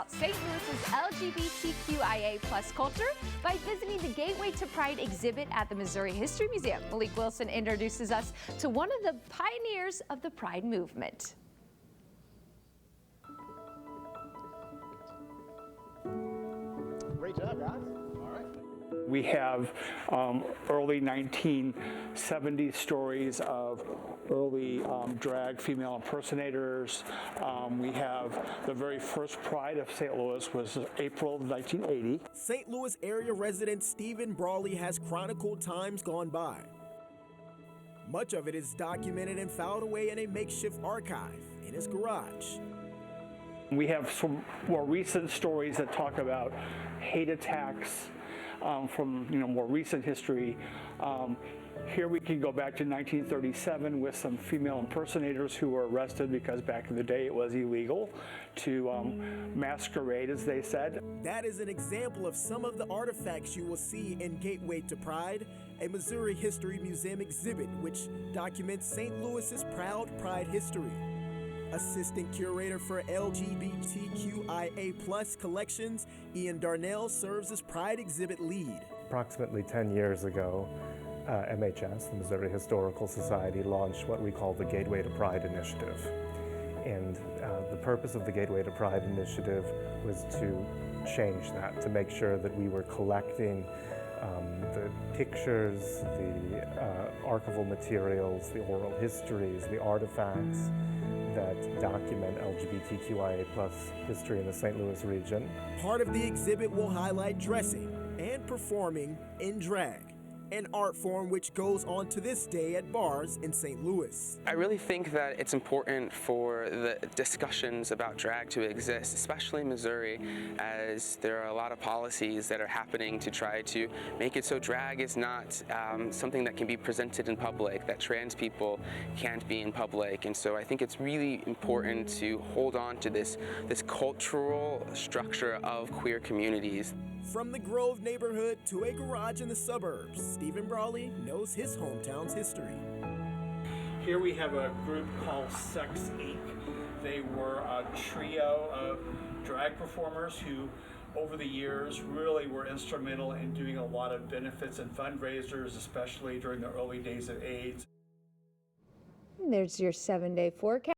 St. Louis's LGBTQIA plus culture by visiting the Gateway to Pride exhibit at the Missouri History Museum. Malik Wilson introduces us to one of the pioneers of the Pride movement. Great job, guys. All right. We have early 1970s stories of early drag female impersonators. We have the very first Pride of St. Louis was April of 1980. St. Louis area resident Steven Brawley has chronicled times gone by. Much of it is documented and filed away in a makeshift archive in his garage. We have some more recent stories that talk about hate attacks from more recent history. Here we can go back to 1937 with some female impersonators who were arrested because back in the day it was illegal to masquerade, as they said. That is an example of some of the artifacts you will see in Gateway to Pride, a Missouri History Museum exhibit which documents St. Louis's proud Pride history. Assistant Curator for LGBTQIA+ collections, Ian Darnell serves as Pride exhibit lead. Approximately 10 years ago, MHS, the Missouri Historical Society, launched what we call the Gateway to Pride initiative. And the purpose of the Gateway to Pride initiative was to change that, to make sure that we were collecting the pictures, the archival materials, the oral histories, the artifacts that document LGBTQIA+ history in the St. Louis region. Part of the exhibit will highlight dressing and performing in drag, an art form which goes on to this day at bars in St. Louis. I really think that it's important for the discussions about drag to exist, especially in Missouri, as there are a lot of policies that are happening to try to make it so drag is not something that can be presented in public, that trans people can't be in public. And so I think it's really important to hold on to this cultural structure of queer communities. From the Grove neighborhood to a garage in the suburbs, Steven Brawley knows his hometown's history. Here we have a group called Sex Inc. They were a trio of drag performers who, over the years, really were instrumental in doing a lot of benefits and fundraisers, especially during the early days of AIDS. There's your 7-day forecast.